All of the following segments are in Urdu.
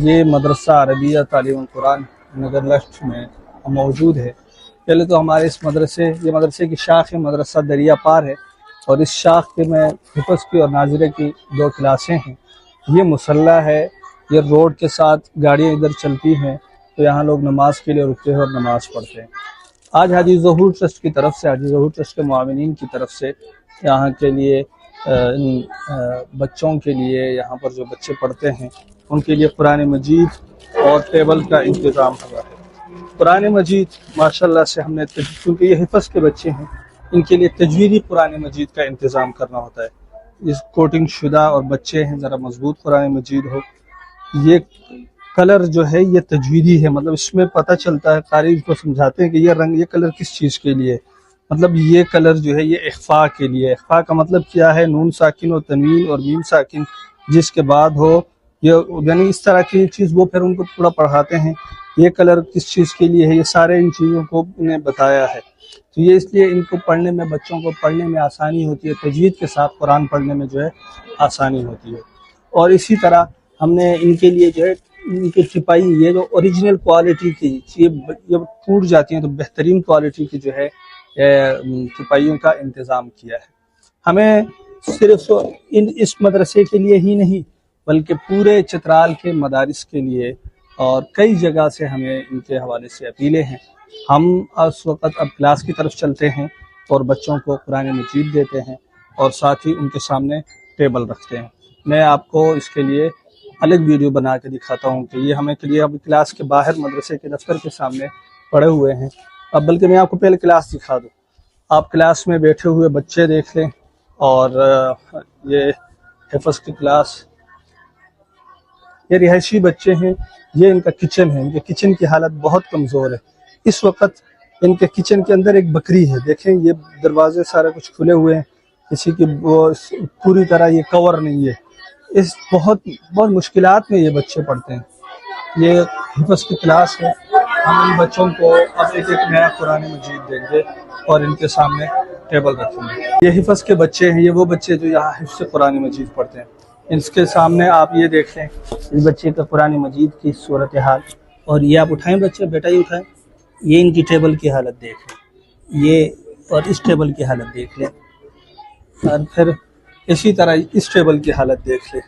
یہ مدرسہ عربیہ تعلیم قرآن نگر لشٹ میں موجود ہے۔ پہلے تو ہمارے اس مدرسے کی شاخ مدرسہ دریا پار ہے، اور اس شاخ کے میں حفظ کی اور ناظرہ کی 2 کلاسیں ہیں۔ یہ مسلح ہے، یہ روڈ کے ساتھ گاڑیاں ادھر چلتی ہیں تو یہاں لوگ نماز کے لیے رکتے ہیں اور نماز پڑھتے ہیں۔ آج حاجی ظہور ٹرسٹ کی طرف سے، حاجی ظہور ٹرسٹ کے معاونین کی طرف سے یہاں کے لیے بچوں کے لیے، یہاں پر جو بچے پڑھتے ہیں ان کے لیے قرآن مجید اور ٹیبل کا انتظام ہوا ہے۔ قرآن مجید ماشاءاللہ سے ہم نے، کیونکہ یہ حفظ کے بچے ہیں، ان کے لیے تجویدی قرآن مجید کا انتظام کرنا ہوتا ہے۔ اس کوٹنگ شدہ اور بچے ہیں، ذرا مضبوط قرآن مجید ہو۔ یہ کلر جو ہے یہ تجویدی ہے، مطلب اس میں پتہ چلتا ہے، قاری کو سمجھاتے ہیں کہ یہ رنگ، یہ کلر کس چیز کے لیے، مطلب یہ کلر جو ہے یہ اخفاء کے لیے۔ اخفاء کا مطلب کیا ہے؟ نون ساکن و تنوین اور میم ساکن جس کے بعد ہو، یہ یعنی اس طرح کی چیز وہ پھر ان کو پورا پڑھاتے ہیں۔ یہ کلر کس چیز کے لیے ہے، یہ سارے ان چیزوں کو انہیں بتایا ہے۔ تو یہ اس لیے ان کو پڑھنے میں، بچوں کو پڑھنے میں آسانی ہوتی ہے، تجوید کے ساتھ قرآن پڑھنے میں جو ہے آسانی ہوتی ہے۔ اور اسی طرح ہم نے ان کے لیے جو ہے ان کی چھپائی، یہ جو اوریجنل کوالٹی کی جب ٹوٹ جاتی ہیں تو بہترین کوالٹی کی جو ہے چھپائیوں کا انتظام کیا ہے۔ ہمیں صرف اس مدرسے کے لیے ہی نہیں بلکہ پورے چترال کے مدارس کے لیے اور کئی جگہ سے ہمیں ان کے حوالے سے اپیلیں ہیں۔ ہم اس وقت اب کلاس کی طرف چلتے ہیں اور بچوں کو قرآن مجید دیتے ہیں اور ساتھ ہی ان کے سامنے ٹیبل رکھتے ہیں۔ میں آپ کو اس کے لیے الگ ویڈیو بنا کے دکھاتا ہوں کہ یہ ہمیں کے لیے اب کلاس کے باہر مدرسے کے دفتر کے سامنے پڑے ہوئے ہیں۔ اب بلکہ میں آپ کو پہلے کلاس دکھا دوں، آپ کلاس میں بیٹھے ہوئے بچے دیکھ لیں، اور یہ حفظ کی کلاس، یہ رہائشی بچے ہیں، یہ ان کا کچن ہے۔ ان کے کچن کی حالت بہت کمزور ہے۔ اس وقت ان کے کچن کے اندر ایک بکری ہے، دیکھیں یہ دروازے سارے کچھ کھلے ہوئے ہیں، کسی کی وہ پوری طرح یہ کور نہیں ہے۔ اس بہت مشکلات میں یہ بچے پڑھتے ہیں۔ یہ حفظ کی کلاس ہے۔ ہم ان بچوں کو اب ایک نیا قرآن مجید دیں گے اور ان کے سامنے ٹیبل رکھیں گے۔ یہ حفظ کے بچے ہیں، یہ وہ بچے جو یہاں حفظ قرآن مجید پڑھتے ہیں۔ اس کے سامنے آپ یہ دیکھ لیں اس بچے کا قرآن مجید کی صورتحال، اور یہ آپ اٹھائیں بچے، بیٹا یہ اٹھائیں، یہ ان کی ٹیبل کی حالت دیکھ لیں، یہ اور اس ٹیبل کی حالت دیکھ لیں، اور پھر اسی طرح اس ٹیبل کی حالت دیکھ لیں۔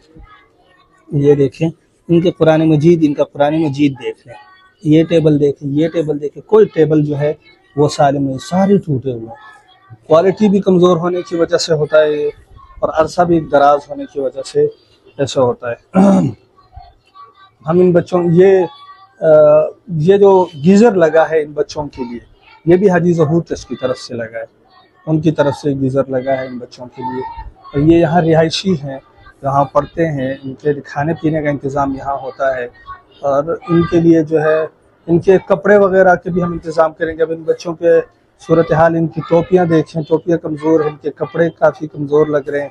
یہ دیکھیں ان کے قرآن مجید، ان کا قرآن مجید دیکھ لیں، یہ ٹیبل دیکھیں، یہ ٹیبل دیکھیں، کوئی ٹیبل جو ہے وہ سالم نہیں، سارے ٹوٹے ہوئے ہیں۔ کوالٹی بھی کمزور ہونے کی وجہ سے ہوتا ہے اور عرصہ بھی دراز ہونے کی وجہ سے ایسا ہوتا ہے۔ ہم ان بچوں، یہ جو گیزر لگا ہے ان بچوں کے لیے، یہ بھی حاجی ظہور ٹرسٹ کی طرف سے لگا ہے، ان کی طرف سے گیزر لگا ہے ان بچوں کے لیے۔ اور یہ یہاں رہائشی ہیں، یہاں پڑھتے ہیں، ان کے کھانے پینے کا انتظام یہاں ہوتا ہے، اور ان کے لیے جو ہے ان کے کپڑے وغیرہ کے بھی ہم انتظام کریں گے۔ اب ان بچوں کے صورتحال، ان کی ٹوپیاں دیکھیں، ٹوپیاں کمزور ہیں، ان کے کپڑے کافی کمزور لگ رہے ہیں،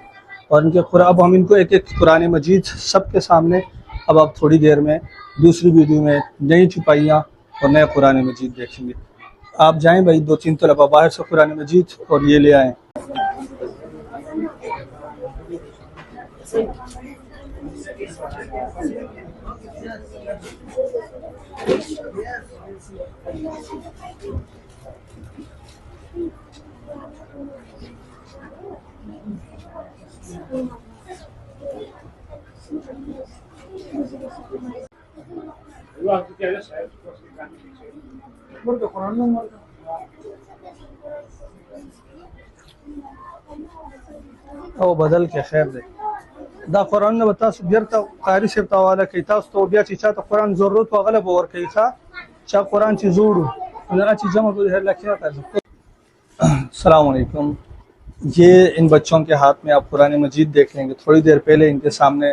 اور ان کے اب ہم ان کو ایک قرآن مجید سب کے سامنے، اب آپ تھوڑی دیر میں دوسری ویڈیو میں نئی چھپائیاں اور نئے قرآن مجید دیکھیں گے۔ آپ جائیں بھائی، 2-3 طلبہ باہر سے قرآن مجید اور یہ لے آئیں۔ او بدل کے خیر دے دا قرآن نه بتا بیرته قاری صاحب ته حواله کوي، تاسو ته بیا چې چاته قرآن ضرورت و غلب ورکوي، چا قرآن چې زوړو نه چې جمع کو لکھیا۔ السلام علیکم۔ یہ ان بچوں کے ہاتھ میں آپ قرآن مجید دیکھ لیں گے۔ تھوڑی دیر پہلے ان کے سامنے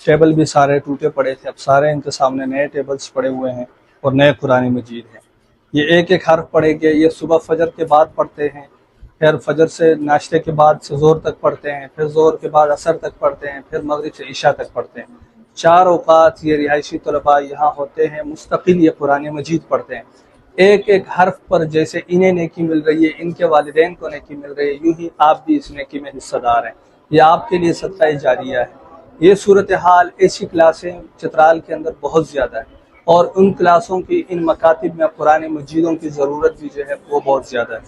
ٹیبل بھی سارے ٹوٹے پڑے تھے، اب سارے ان کے سامنے نئے ٹیبلز پڑے ہوئے ہیں اور نئے قرآن مجید ہیں۔ یہ ایک ایک حرف پڑھیں گے، یہ صبح فجر کے بعد پڑھتے ہیں، پھر فجر سے ناشتے کے بعد سے زور تک پڑھتے ہیں، پھر زور کے بعد عصر تک پڑھتے ہیں، پھر مغرب سے عشاء تک پڑھتے ہیں۔ 4 اوقات یہ رہائشی طلباء یہاں ہوتے ہیں، مستقل یہ قرآن مجید پڑھتے ہیں۔ ایک ایک حرف پر جیسے انہیں نیکی مل رہی ہے، ان کے والدین کو نیکی مل رہی ہے، یوں ہی آپ بھی اس نیکی میں حصہ دار ہیں۔ یہ آپ کے لیے صدقہ جاریہ ہے۔ یہ صورتحال ایسی کلاسیں چترال کے اندر بہت زیادہ ہے، اور ان کلاسوں کی ان مکاتب میں قرآن مجیدوں کی ضرورت بھی جو ہے وہ بہت زیادہ ہے،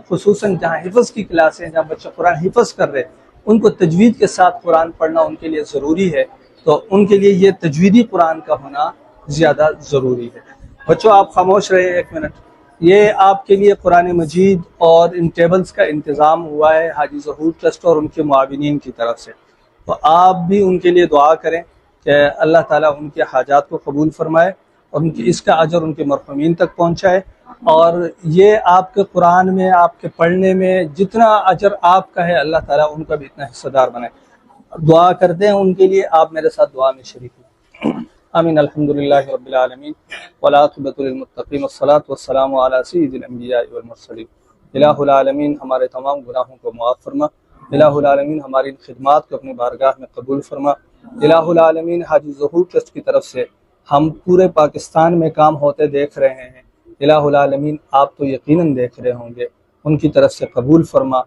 خصوصاً جہاں حفظ کی کلاسیں، جہاں بچہ قرآن حفظ کر رہے ان کو تجوید کے ساتھ قرآن پڑھنا ان کے لیے ضروری ہے، تو ان کے لیے یہ تجویدی قرآن کا ہونا زیادہ ضروری ہے۔ بچوں آپ خاموش رہے ایک منٹ۔ یہ آپ کے لیے قرآن مجید اور ان ٹیبلز کا انتظام ہوا ہے حاجی ظہور ٹرسٹ اور ان کے معاونین کی طرف سے، تو آپ بھی ان کے لیے دعا کریں کہ اللہ تعالیٰ ان کے حاجات کو قبول فرمائے اور ان کی اس کا اجر ان کے مرحومین تک پہنچائے، اور یہ آپ کے قرآن میں، آپ کے پڑھنے میں جتنا اجر آپ کا ہے اللہ تعالیٰ ان کا بھی اتنا حصہ دار بنائے۔ دعا کرتے ہیں ان کے لیے، آپ میرے ساتھ دعا میں شریک ہوں۔ آمین۔ الحمدللہ رب العالمین والعاقبۃ للمتقین والصلاۃ والسلام علی سید الانبیاء والمرسلین۔ الہ العالمین ہمارے تمام گناہوں کو معاف فرما، الہ العالمین ہماری خدمات کو اپنی بارگاہ میں قبول فرما، الہ العالمین حاجی ظہور ٹرسٹ کی طرف سے ہم پورے پاکستان میں کام ہوتے دیکھ رہے ہیں، الہ العالمین آپ تو یقیناً دیکھ رہے ہوں گے، ان کی طرف سے قبول فرما۔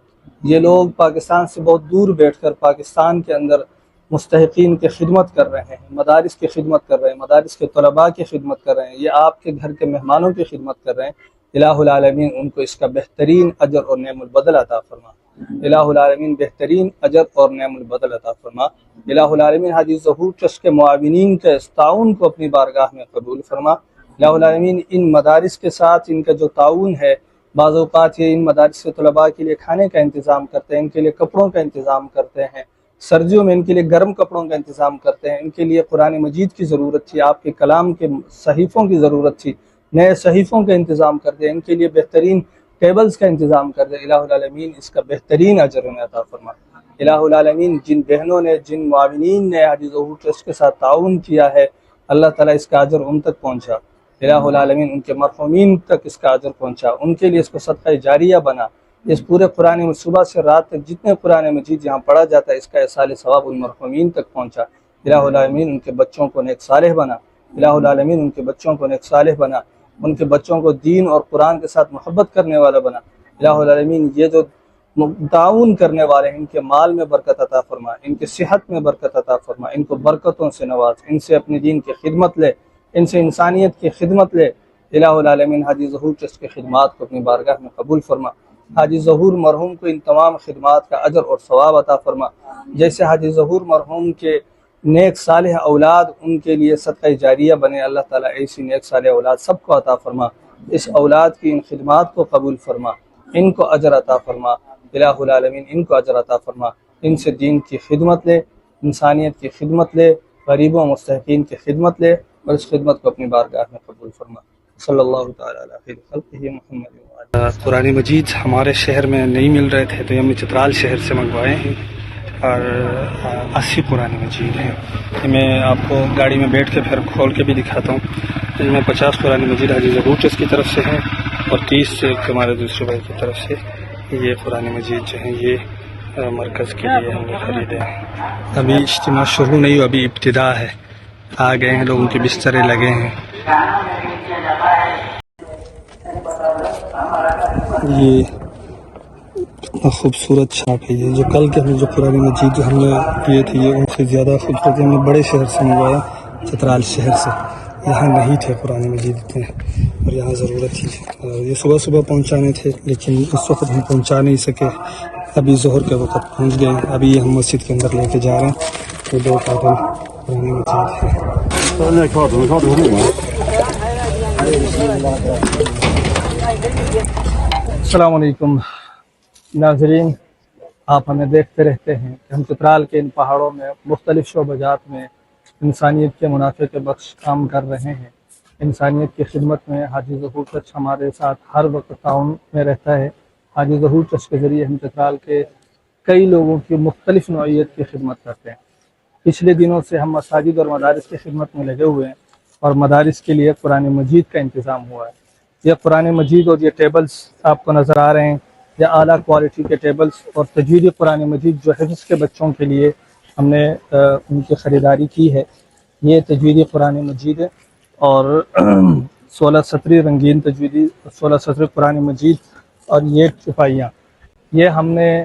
یہ لوگ پاکستان سے بہت دور بیٹھ کر پاکستان کے اندر مستحقین کی خدمت کر رہے ہیں، مدارس کی خدمت کر رہے ہیں، مدارس کے طلباء کی خدمت کر رہے ہیں، یہ آپ کے گھر کے مہمانوں کی خدمت کر رہے ہیں، الہ العالمین ان کو اس کا بہترین اجر اور نعم البدل عطا فرما، الہ العالمین بہترین اجر اور نعم البدل عطا فرما، الہ العالمین حاجی ظہور ٹرسٹ کے معاونین کے اس تعاون کو اپنی بارگاہ میں قبول فرما، الہ العالمین ان مدارس کے ساتھ ان کا جو تعاون ہے، بعض اوقات یہ ان مدارس کے طلباء کے لیے کھانے کا انتظام کرتے ہیں، ان کے لیے کپڑوں کا انتظام کرتے ہیں، سردیوں میں ان کے لیے گرم کپڑوں کا انتظام کرتے ہیں، ان کے لیے قرآن مجید کی ضرورت تھی، آپ کے کلام کے صحیفوں کی ضرورت تھی، نئے صحیفوں کا انتظام کر دیں، ان کے لیے بہترین ٹیبلز کا انتظام کر دیں، الہ العالمین اس کا بہترین اجر انہیں عطا فرما، الہ العالمین جن بہنوں نے، جن معاونین نے حاجی ظہور ٹرسٹ کے ساتھ تعاون کیا ہے اللہ تعالیٰ اس کا اجر ان تک پہنچا، الہ العالمین ان کے مرحومین تک اس کا اجر پہنچا، ان کے لیے اس کو صدقہ جاریہ بنا، اس پورے قرآن میں صبح سے رات تک جتنے قرآن مجید یہاں پڑھا جاتا ہے اس کا احصال ثواب ان مرحومین تک پہنچا، الہ العالمین ان کے بچوں کو نیک صالح بنا، الہ العالمین ان کے بچوں کو نیک صالح بنا، ان کے بچوں کو دین اور قرآن کے ساتھ محبت کرنے والا بنا، الہ العالمین یہ جو تعاون کرنے والے ہیں ان کے مال میں برکت عطا فرما، ان کی صحت میں برکت عطا فرما، ان کو برکتوں سے نواز، ان سے اپنے دین کی خدمت لے، ان سے انسانیت کی خدمت لے، الہ العالمین حاجی ظہور ٹرسٹ کی خدمات کو اپنی بارگاہ میں قبول فرما، حاجی ظہور مرحوم کو ان تمام خدمات کا اجر اور ثواب عطا فرما، جیسے حاجی ظہور مرحوم کے نیک صالح اولاد ان کے لیے صدقہ جاریہ بنے، اللہ تعالیٰ ایسی نیک صالح اولاد سب کو عطا فرما، اس اولاد کی ان خدمات کو قبول فرما، ان کو اجر عطا فرما، الہ العالمین ان کو اجر عطا فرما، ان سے دین کی خدمت لے، انسانیت کی خدمت لے، غریبوں مستحقین کی خدمت لے، اور اس خدمت کو اپنی بارگاہ میں قبول فرما، صلی اللہ تعالیٰ علیہ خیر خلقہ محمد۔ قرآن مجید ہمارے شہر میں نہیں مل رہے تھے تو ہم نے چترال شہر سے منگوائے ہیں، اور 80 قرآن مجید ہیں، میں آپ کو گاڑی میں بیٹھ کے پھر کھول کے بھی دکھاتا ہوں، اس میں 50 قرآن مجید حاجی ظہور ٹرسٹ کی طرف سے ہیں، اور 30 ہمارے دوسرے بھائی کی طرف سے یہ قرآن مجید جو ہیں یہ مرکز کے لیے ہم نے خریدے ہیں۔ ابھی اجتماع شروع نہیں ہوا، ابھی ابتدا ہے، آ گئے ہیں لوگوں کے بسترے لگے ہیں۔ یہ کتنا خوبصورت چھاپ ہے، یہ جو کل کے ہمیں جو قرآن مجید جو ہم نے کیے تھے یہ ان سے زیادہ خوبصورت، ہم نے بڑے شہر سے منگوایا، چترال شہر سے، یہاں نہیں تھے قرآن مجید اتنے، اور یہاں ضرورت تھی، یہ صبح صبح پہنچانے تھے لیکن اس وقت ہم پہنچا نہیں سکے، ابھی ظہر کے وقت پہنچ گئے، ابھی ہم مسجد کے اندر لے کے جا رہے ہیں، تو 2 کارٹن قرآن مجید ہے۔ السلام علیکم ناظرین، آپ ہمیں دیکھتے رہتے ہیں کہ ہم چترال کے ان پہاڑوں میں مختلف شعبہ جات میں انسانیت کے منافع کے بخش کام کر رہے ہیں، انسانیت کی خدمت میں حاجی ظہور ٹرسٹ ہمارے ساتھ ہر وقت تعاون میں رہتا ہے، حاجی ظہور ٹرسٹ کے ذریعے ہم چترال کے کئی لوگوں کی مختلف نوعیت کی خدمت کرتے ہیں، پچھلے دنوں سے ہم مساجد اور مدارس کی خدمت میں لگے ہوئے ہیں، اور مدارس کے لیے قرآن مجید کا انتظام ہوا ہے، یہ قرآن مجید اور یہ ٹیبلز آپ کو نظر آ رہے ہیں، یہ اعلیٰ کوالٹی کے ٹیبلز اور تجویدی قرآن مجید جو حفظ کے بچوں کے لیے ہم نے ان کی خریداری کی ہے، یہ تجویدی قرآن مجید ہے، اور 16 سطری رنگین تجویدی 16 سطری قرآن مجید، اور یہ چپائیاں، یہ ہم نے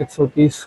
130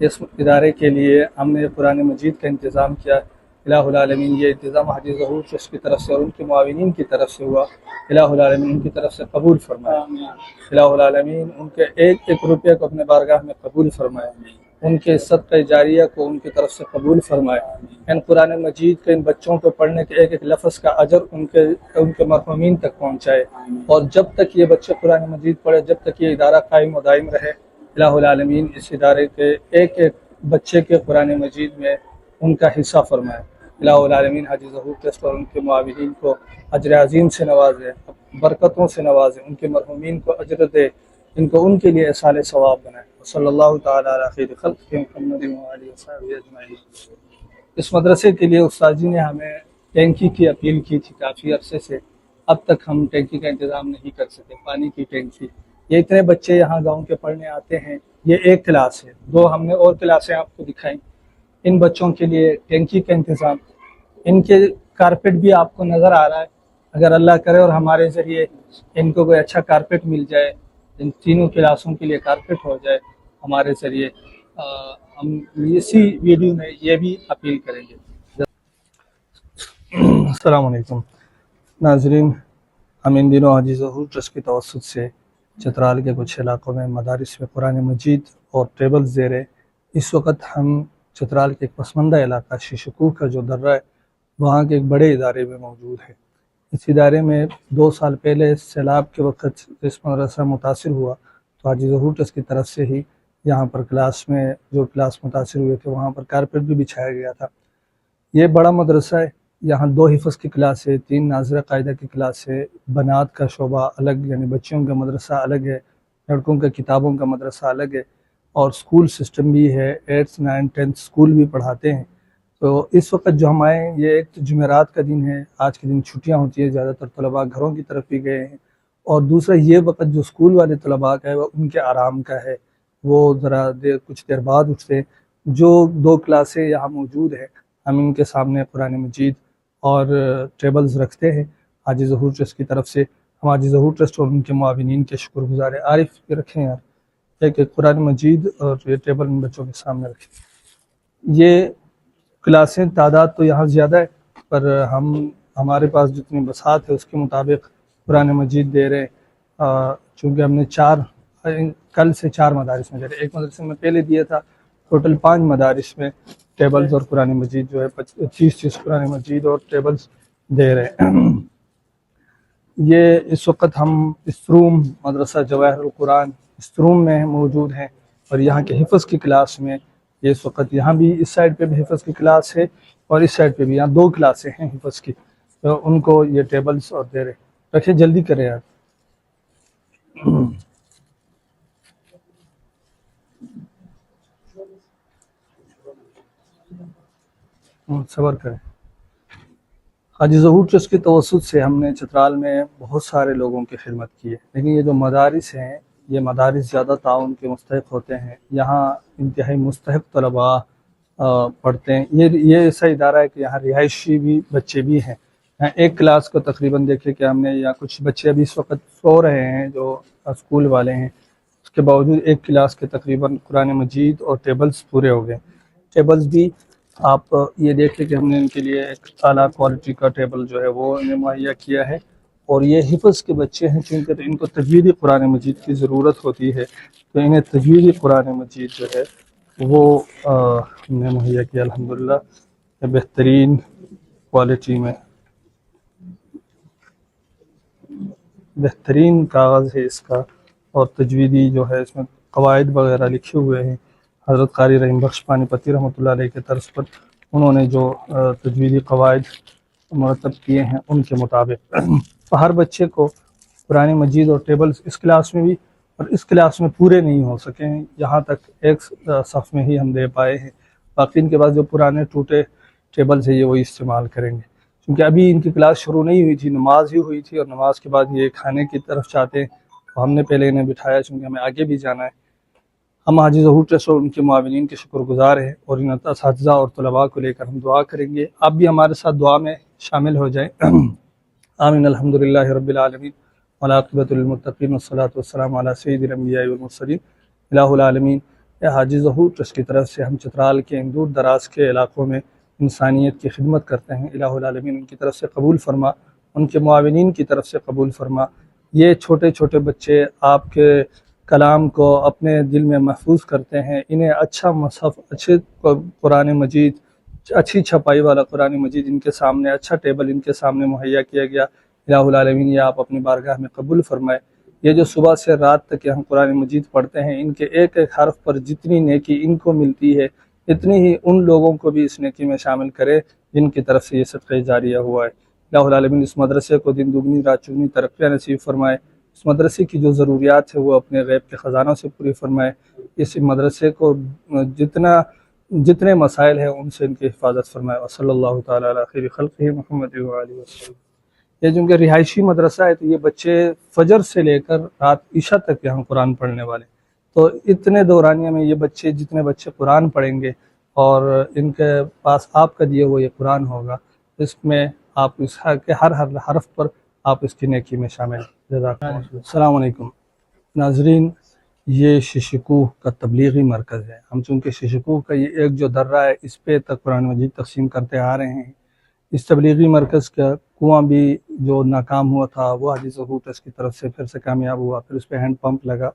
اس ادارے کے لیے ہم نے قرآن مجید کا انتظام کیا، الہ العالمین یہ انتظام حاجی ظہور ٹرسٹ کی طرف سے اور ان کے معاونین کی طرف سے ہوا، الہ العالمین ان کی طرف سے قبول فرمائے، الہ العالمین ان کے ایک ایک روپے کو اپنے بارگاہ میں قبول فرمائے، ان کے صدقہ جاریہ کو ان کی طرف سے قبول فرمائے، ان قرآن مجید کے ان بچوں کو پڑھنے کے ایک ایک لفظ کا اجر ان کے مرحومین تک پہنچائے، اور جب تک یہ بچے قرآن مجید پڑھے، جب تک یہ ادارہ قائم و دائم رہے، الہ العالمین اس ادارے کے ایک ایک بچے کے قرآن مجید میں ان کا حصہ فرمائے، الہ العالمین حاجی ظہور ٹرسٹ اور ان کے معاونین کو اجر عظیم سے نوازے، برکتوں سے نوازے، ان کے مرحومین کو اجر دے، ان کو ان کے لیے احصال ثواب بنائے۔ صلی اللہ تعالیٰ علی خیر خلق محمد وآلہ وصحبہ اجمعین۔ اس مدرسے کے لیے استاد جی نے ہمیں ٹینکی کی اپیل کی تھی کافی عرصے سے، اب تک ہم ٹینکی کا انتظام نہیں کر سکے، پانی کی ٹینکی۔ یہ اتنے بچے یہاں گاؤں کے پڑھنے آتے ہیں، یہ ایک کلاس ہے، دو ہم نے اور کلاسیں آپ کو دکھائیں، ان بچوں کے لیے ٹینکی کا انتظام، ان کے کارپیٹ بھی آپ کو نظر آ رہا ہے، اگر اللہ کرے اور ہمارے ذریعے ان کو کوئی اچھا کارپیٹ مل جائے، ان تینوں کلاسوں کے لیے کارپیٹ ہو جائے ہمارے ذریعے، ہم اسی ویڈیو میں یہ بھی اپیل کریں گے۔ السلام علیکم ناظرین، ہم ان دنوں حاجی ظہور ٹرسٹ کی توسط سے چترال کے کچھ علاقوں میں مدارس میں قرآن مجید اور ٹیبلز دے رہے۔ اس وقت ہم چترال کے ایک پسماندہ علاقہ شیشکو کا جو درہ ہے وہاں کے ایک بڑے ادارے میں موجود ہے۔ اس ادارے میں 2 سال پہلے سیلاب کے وقت اس مدرسہ متاثر ہوا تو حاجی ظہور ٹرسٹ کی طرف سے ہی یہاں پر کلاس میں جو کلاس متاثر ہوئے تھے وہاں پر کارپیٹ بھی بچھایا گیا تھا۔ یہ بڑا مدرسہ ہے، یہاں 2 حفظ کی کلاس ہے، 3 ناظرہ قاعدہ کی کلاس ہے، بنات کا شعبہ الگ یعنی بچوں کا مدرسہ الگ ہے، لڑکوں کا کتابوں کا مدرسہ الگ ہے، اور سکول سسٹم بھی ہے، 8th 9th 10th سکول بھی پڑھاتے ہیں۔ تو اس وقت جو ہم آئے یہ ایک تو جمعرات کا دن ہے، آج کے دن چھٹیاں ہوتی ہے، زیادہ تر طلباء گھروں کی طرف بھی گئے ہیں، اور دوسرا یہ وقت جو سکول والے طلباء کا ہے وہ ان کے آرام کا ہے، وہ ذرا کچھ دیر بعد اٹھتے۔ جو 2 کلاسیں یہاں موجود ہیں ہم ان کے سامنے قرآن مجید اور ٹیبلز رکھتے ہیں حاجی ظہور ٹرسٹ کی طرف سے۔ ہم حاجی ظہور ٹرسٹ اور ان کے معاونین کے شکر گزار ہیں۔ عارف یہ رکھیں یار، ایک قرآن مجید اور یہ ٹیبل ان بچوں کے سامنے رکھیں۔ یہ کلاسیں تعداد تو یہاں زیادہ ہے، پر ہمارے پاس جتنی بساط ہے اس کے مطابق قرآن مجید دے رہے ہیں، چونکہ ہم نے کل سے 4 مدارس میں دے رہے، ایک مدرسے میں پہلے دیا تھا، ٹوٹل 5 مدارس میں ٹیبلز اور قرآن مجید جو ہے 25 قرآن مجید اور ٹیبلز دے رہے ہیں۔ یہ اس وقت ہم استروم مدرسہ جواہر القرآن استروم میں موجود ہیں، اور یہاں کے حفظ کی کلاس میں یہ اس وقت یہاں بھی اس سائڈ پہ بھی حفظ کی کلاس ہے اور اس سائڈ پہ بھی، یہاں 2 کلاسیں ہیں حفظ کی، تو ان کو یہ ٹیبلز اور دے رہے۔ رکھے جلدی کریں یار، صبر کریں۔ حاجی ظہور ٹرسٹ کی توسط سے ہم نے چترال میں بہت سارے لوگوں کی خدمت کی ہے، لیکن یہ جو مدارس ہیں یہ مدارس زیادہ تعاون کے مستحق ہوتے ہیں، یہاں انتہائی مستحق طلباء پڑھتے ہیں۔ یہ ایسا ادارہ ہے کہ یہاں رہائشی بھی بچے بھی ہیں۔ یہاں ایک کلاس کو تقریباً دیکھے کہ ہم نے یہاں کچھ بچے ابھی اس وقت سو رہے ہیں جو اسکول والے ہیں، اس کے باوجود ایک کلاس کے تقریباً قرآن مجید اور ٹیبلز پورے ہو گئے۔ ٹیبلز بھی آپ یہ دیکھیں کہ ہم نے ان کے لیے ایک اعلیٰ کوالٹی کا ٹیبل جو ہے وہ انہیں مہیا کیا ہے، اور یہ حفظ کے بچے ہیں چونکہ ان کو تجویدی قرآن مجید کی ضرورت ہوتی ہے، تو انہیں تجویدی قرآن مجید جو ہے وہ ہم نے مہیا کیا الحمدللہ بہترین کوالٹی میں، بہترین کاغذ ہے اس کا، اور تجویدی جو ہے اس میں قواعد وغیرہ لکھے ہوئے ہیں، حضرت قاری رحیم بخش پانی پتی رحمۃ اللہ علیہ کے طرز پر انہوں نے جو تجویدی قواعد مرتب کیے ہیں ان کے مطابق ہر بچے کو قرآن مجید اور ٹیبلز اس کلاس میں بھی اور اس کلاس میں پورے نہیں ہو سکے ہیں، یہاں تک ایک صف میں ہی ہم دے پائے ہیں، باقی ان کے بعد جو پرانے ٹوٹے ٹیبلز ہیں یہ وہی استعمال کریں گے، کیونکہ ابھی ان کی کلاس شروع نہیں ہوئی تھی، نماز ہی ہوئی تھی، اور نماز کے بعد یہ کھانے کی طرف چاہتے ہیں، تو ہم نے پہلے انہیں بٹھایا چونکہ ہمیں آگے بھی جانا ہے۔ ہم حاجی ظہور ٹرسٹ اور ان کے معاونین کے شکر گزار ہیں، اور ان اساتذہ اور طلباء کو لے کر ہم دعا کریں گے، آپ بھی ہمارے ساتھ دعا میں شامل ہو جائیں۔ آمین الحمدللہ رب العالمین والعاقبۃ للمتقین والصلاۃ والسلام علی سید الانبیاء والمرسلین۔ الہ العالمین حاجی ظہور ٹرسٹ کی طرف سے ہم چترال کے ان دور دراز کے علاقوں میں انسانیت کی خدمت کرتے ہیں۔ الہ العالمین ان کی طرف سے قبول فرما، ان کے معاونین کی طرف سے قبول فرما۔ یہ چھوٹے چھوٹے بچے آپ کے کلام کو اپنے دل میں محفوظ کرتے ہیں، انہیں اچھا مصحف، اچھے قرآن مجید، اچھی چھپائی والا قرآن مجید ان کے سامنے، اچھا ٹیبل ان کے سامنے مہیا کیا گیا۔ الہ العالمین یہ آپ اپنی بارگاہ میں قبول فرمائے۔ یہ جو صبح سے رات تک ہم قرآن مجید پڑھتے ہیں، ان کے ایک ایک حرف پر جتنی نیکی ان کو ملتی ہے، اتنی ہی ان لوگوں کو بھی اس نیکی میں شامل کرے جن کی طرف سے یہ صدقہ جاریہ ہوا ہے۔ الہ العالمین اس مدرسے کو دن دگنی رات چگنی ترقیاں نصیب فرمائے۔ اس مدرسے کی جو ضروریات ہے وہ اپنے غیب کے خزانوں سے پوری فرمائے۔ اس مدرسے کو جتنے مسائل ہیں ان سے ان کی حفاظت فرمائے۔ وصلی اللہ تعالیٰ علی خیر خلقہ محمد وآلہ وسلم۔ یہ جو ان کے رہائشی مدرسہ ہے تو یہ بچے فجر سے لے کر رات عشاء تک یہاں قرآن پڑھنے والے، تو اتنے دورانیہ میں یہ بچے جتنے بچے قرآن پڑھیں گے اور ان کے پاس آپ کا دیے وہ یہ قرآن ہوگا، اس میں آپ اس کے ہر حرف پر آپ اس کی نیکی میں شامل ہیں۔ جزاکم اللہ۔ السلام علیکم ناظرین، یہ ششکوہ کا تبلیغی مرکز ہے۔ ہم چونکہ ششکوہ کا یہ ایک جو درہ ہے اس پہ تک قرآن مجید تقسیم کرتے آ رہے ہیں۔ اس تبلیغی مرکز کا کنواں بھی جو ناکام ہوا تھا وہ حاجی ظہور ٹرسٹ کی طرف سے پھر سے کامیاب ہوا، پھر اس پہ ہینڈ پمپ لگا،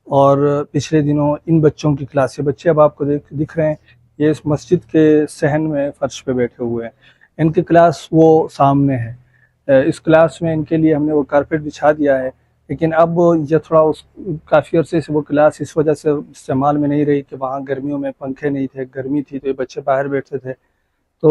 اور پچھلے دنوں ان بچوں کی کلاس، یہ بچے اب آپ کو دکھ رہے ہیں، یہ اس مسجد کے صحن میں فرش پہ بیٹھے ہوئے ہیں، ان کی کلاس وہ سامنے ہے۔ اس کلاس میں ان کے لیے ہم نے وہ کارپیٹ بچھا دیا ہے، لیکن اب یہ تھوڑا کافی عرصے سے وہ کلاس اس وجہ سے استعمال میں نہیں رہی کہ وہاں گرمیوں میں پنکھے نہیں تھے، گرمی تھی تو یہ بچے باہر بیٹھتے تھے، تو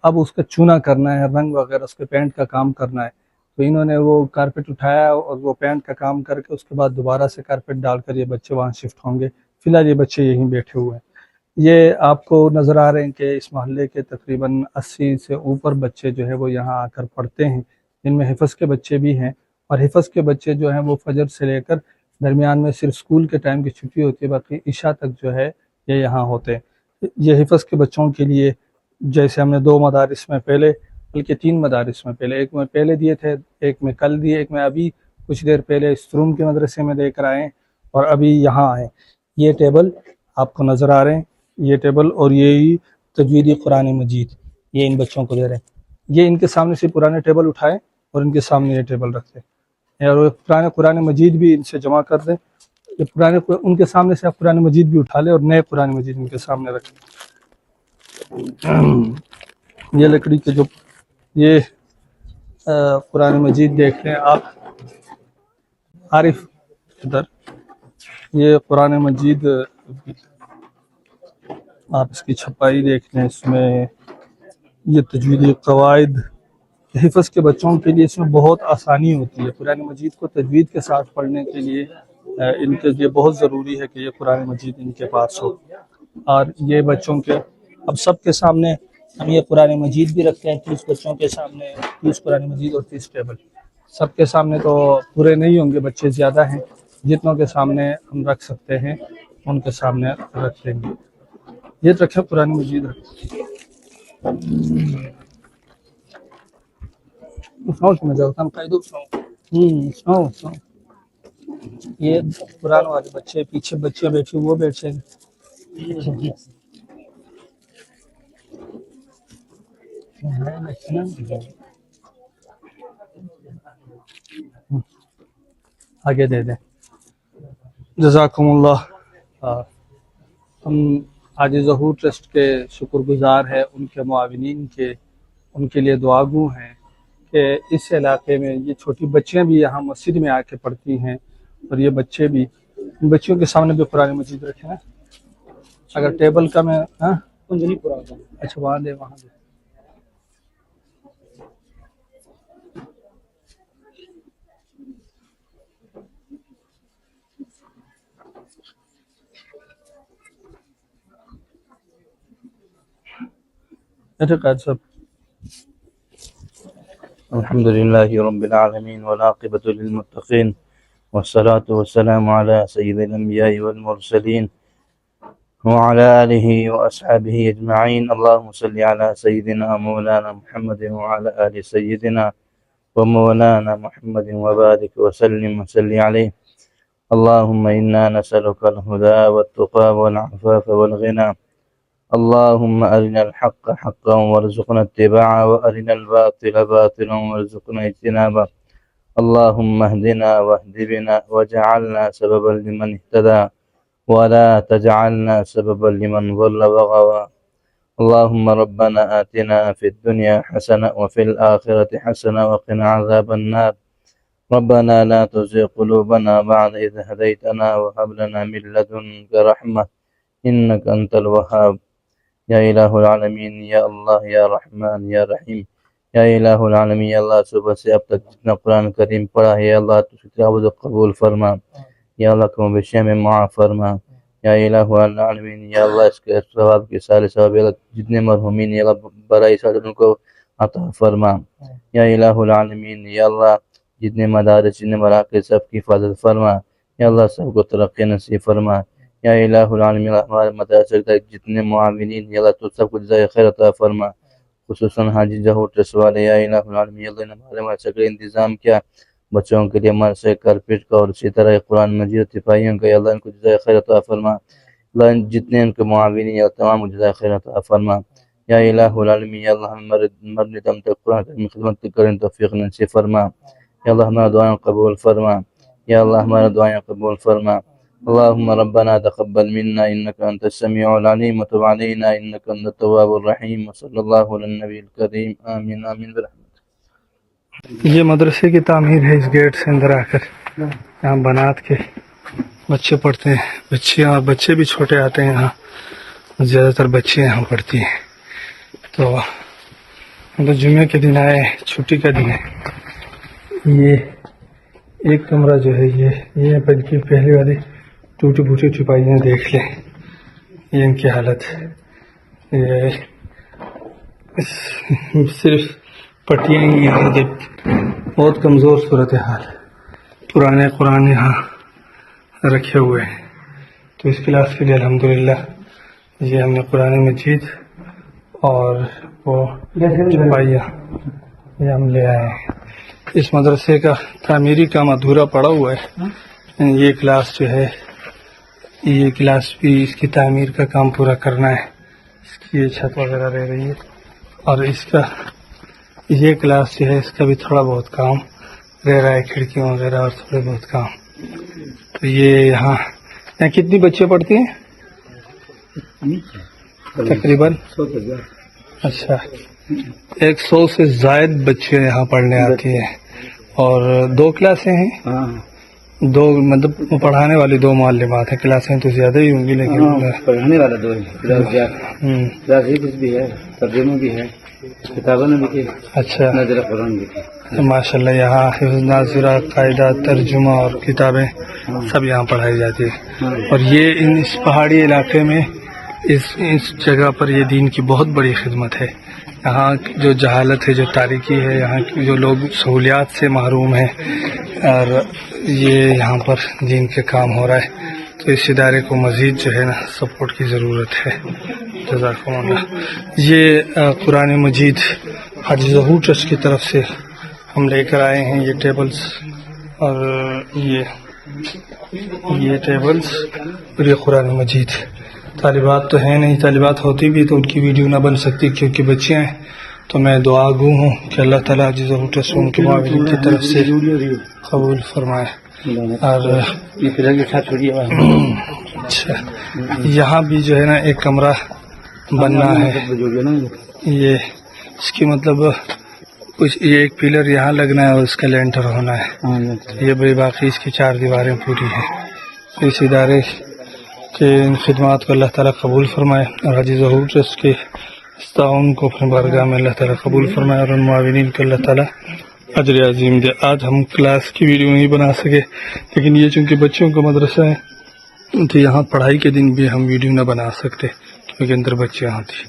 اب اس کا چونا کرنا ہے، رنگ وغیرہ اس کے پینٹ کا کام کرنا ہے، تو انہوں نے وہ کارپیٹ اٹھایا اور وہ پینٹ کا کام کر کے اس کے بعد دوبارہ سے کارپیٹ ڈال کر یہ بچے وہاں شفٹ ہوں گے۔ فی الحال یہ بچے یہیں بیٹھے ہوئے ہیں۔ یہ آپ کو نظر آ رہے ہیں کہ اس محلے کے تقریباً 80 سے اوپر بچے جو ہے وہ یہاں آ کر پڑھتے ہیں، جن میں حفظ کے بچے بھی ہیں، اور حفظ کے بچے جو ہیں وہ فجر سے لے کر درمیان میں صرف اسکول کے ٹائم کی چھٹی ہوتی ہے، باقی عشاء تک جو ہے یہ یہاں ہوتے ہیں۔ یہ حفظ کے بچوں کے لیے جیسے ہم نے 2 مدارس میں پہلے، بلکہ 3 مدارس میں پہلے، ایک میں پہلے دیے تھے، ایک میں کل دیے، ایک میں ابھی کچھ دیر پہلے استروم کے مدرسے میں دے کر آئے، اور ابھی یہاں آئے۔ یہ ٹیبل آپ کو نظر آ رہے ہیں، یہ ٹیبل اور یہی تجویدی قرآن مجید یہ ان بچوں کو دے رہے ہیں۔ یہ ان کے سامنے سے پرانے ٹیبل اٹھائیں اور ان کے سامنے یہ ٹیبل رکھ دیں، اور پرانے قرآن مجید بھی ان سے جمع کر دیں۔ یہ پرانے ان کے سامنے سے آپ قرآن مجید بھی اٹھا لیں اور نئے قرآن مجید ان کے سامنے رکھیں۔ یہ لکڑی کے جو یہ قرآن مجید دیکھ لیں آپ، عارف ادھر، یہ قرآن مجید آپ اس کی چھپائی دیکھ لیں، اس میں یہ تجویدی قواعد حفظ کے بچوں کے لیے اس میں بہت آسانی ہوتی ہے۔ قرآن مجید کو تجوید کے ساتھ پڑھنے کے لیے ان کے لیے بہت ضروری ہے کہ یہ قرآن مجید ان کے پاس ہو، اور یہ بچوں کے اب سب کے سامنے ہم یہ قرآن مجید بھی رکھتے ہیں، 30 بچوں کے سامنے 30 قرآن مجید اور 30 ٹیبل، سب کے سامنے تو پورے نہیں ہوں گے، بچے زیادہ ہیں، جتنوں کے سامنے ہم رکھ سکتے ہیں ان کے سامنے رکھ لیں گے۔ یہ رکھے قرآن مجید یہ قرآن والے بچے پیچھے بچے بیٹھے وہ بیٹھے آگے دے دیں۔ جزاکم اللہ۔ ہم حاجی ظہور ٹرسٹ کے شکر گزار ہیں، ان کے معاونین کے، ان کے لیے دعا گو ہیں کہ اس علاقے میں یہ چھوٹی بچیاں بھی یہاں مسجد میں آ کے پڑھتی ہیں، اور یہ بچے بھی، ان بچیوں کے سامنے بھی قرآن مجید رکھے نا، اگر ٹیبل کا میں اچھا وہاں دے، وہاں دے۔ الحمد لله رب العالمين والعاقبة للمتقين والصلاة والسلام على سيد الأنبياء والمرسلين وعلى آله وأصحابه أجمعين. اللهم صل على سيدنا مولانا محمد وعلى آل سيدنا ومولانا محمد وبارك وسلم عليه. اللهم إنا نسألك الهدى والتقى والعفاف والغنى. اللهم أرنا الحق حقا وارزقنا اتباعه وأرنا الباطل باطلا وارزقنا اجتنابه. اللهم اهدنا واهد بنا واجعلنا سببا لمن اهتدى ولا تجعلنا سببا لمن ضل وغوى. اللهم ربنا آتنا في الدنيا حسنة وفي الآخرة حسنة وقنا عذاب النار. ربنا لا تزغ قلوبنا بعد إذ هديتنا وهب لنا من لدنك رحمة إنك أنت الوهاب. یا الہ العالمین، یا اللہ، یا رحمان، یا رحیم، یا الہ العالمین، یا اللہ صبح سے اب تک جتنا قرآن کریم پڑھا ہے یا اللہ تو اس کی تلاوت قبول فرما، یا اللہ کم بیشی میں معاف فرما، یا الہ العالمین، یا اللہ اس کے ثواب کے سارے ثواب یا اللہ جتنے مرحومین یا اللہ برائی سارے ان کو عطا فرما، یا الہ العالمین، یا اللہ جتنے مدارس جتنے مراکز سب کی حفاظت فرما، یا اللہ سب کو ترقی نصیب فرما، یا الہ العالمین ہمارے مدرسے کے جتنے معاونین یا اللہ تو سب کو جزائے خیر عطا فرما، خصوصاً حاجی ظہور ٹرسٹ والے، یا الہ العالمین اللہ نے ہمارے مدرسے کا انتظام کیا بچوں کے لیے مدرسے کارپیٹ کا اور اسی طرح قرآن مجید صفائیوں کا، یا اللہ ان کو جزائے خیر عطا فرما، اللہ جتنے ان کے معاونین یا تمام کو جزائے خیر عطا فرما، یا الہ العالمین یا اللہ ہم مرنے دم تک قرآن کی خدمت کریں توفیق نصیب فرما، یا اللہ ہمارا دعائیں قبول فرما، یا اللہ ہمارا دعائیں قبول فرما. اللهم ربنا تقبل منا إنك أنت السميع العليم وتب علينا إنك أنت التواب الرحيم وصلى الله على النبي الكريم آمين آمين برحمتك. یہ مدرسے کی تعمیر ہے، اس گیٹ سے اندر آ کر یہاں بنات کے بچے پڑھتے ہیں، بچے بھی چھوٹے آتے ہیں یہاں، زیادہ تر بچے یہاں پڑھتی ہیں. تو ہم تو جمعے کے دن آئے، چھٹی کا دن ہے. یہ ایک کمرہ جو ہے یہ پہلی والی ٹوٹی پھوٹی چھپائیاں دیکھ لیں، یہ ان کی حالت، یہ صرف پٹیاں ہی ہیں، یہ بہت کمزور صورتحال، پرانے قرآن یہاں رکھے ہوئے ہیں. تو اس کلاس کے لیے الحمدللہ یہ ہم نے قرآن مجید اور وہ چھپائیاں یہ ہم لے آئے ہیں. اس مدرسے کا تعمیری کام ادھورا پڑا ہوا ہے. یہ کلاس جو ہے، یہ کلاس بھی اس کی تعمیر کا کام پورا کرنا ہے. اس کی یہ چھت وغیرہ رہ رہی ہے، اور اس کا یہ کلاس جو ہے اس کا بھی تھوڑا بہت کام رہ رہا ہے، کھڑکیاں وغیرہ اور تھوڑے بہت کام. تو یہ یہاں کتنی بچے پڑھتی ہیں؟ تقریباً اچھا 100 سے زائد بچے یہاں پڑھنے آتے ہیں. اور 2 کلاسیں ہیں، 2 مطلب پڑھانے والی 2 معلمات ہیں. کلاسیں تو زیادہ ہی ہوں گی لیکن پڑھانے والا 2 ہے، کچھ بھی ہے، ترجمہ بھی ہے، کتابیں بھی ہے. اچھا نظر قرآن بھی ہے. ماشاء اللہ یہاں حفظ ناظرہ، قاعدہ، ترجمہ اور کتابیں سب یہاں پڑھائی جاتی ہے. اور یہ اس پہاڑی علاقے میں اس جگہ پر یہ دین کی بہت بڑی خدمت ہے. یہاں جو جہالت ہے، جو تاریکی ہے، یہاں کی جو لوگ سہولیات سے محروم ہیں، اور یہ یہاں پر دین کے کام ہو رہا ہے. تو اس ادارے کو مزید جو ہے نا سپورٹ کی ضرورت ہے. جزاکم اللہ. یہ قرآن مجید حاجی ظہور ٹرسٹ کی طرف سے ہم لے کر آئے ہیں. یہ ٹیبلز اور یہ ٹیبلز اور یہ قرآن مجید. طالبات تو ہیں نہیں، طالبات ہوتی بھی تو ان کی ویڈیو نہ بن سکتی کیونکہ بچے ہیں. تو میں دعا گو ہوں کہ اللہ تعالیٰ حاجی ظہور ٹرسٹ ان کے معاونین کی طرف سے قبول فرمائے. اور اچھا یہاں بھی جو ہے نا ایک کمرہ بننا ہے. یہ اس کی مطلب یہ ایک پلر یہاں لگنا ہے اور اس کا لینٹر ہونا ہے. یہ بڑی باقی اس کی 4 دیواریں پوری ہیں. اس ادارے کے ان خدمات کو اللہ تعالیٰ قبول فرمائے اور حاجی ظہور ٹرسٹ کے تعاون کو اپنے بارگاہ میں اللہ تعالیٰ قبول فرمائے اور ان معاونین کو اللہ تعالیٰ اجر عظیم دے. آج ہم کلاس کی ویڈیو نہیں بنا سکے لیکن یہ چونکہ بچوں کا مدرسہ ہے تو یہاں پڑھائی کے دن بھی ہم ویڈیو نہ بنا سکتے کیونکہ اندر بچے یہاں تھے.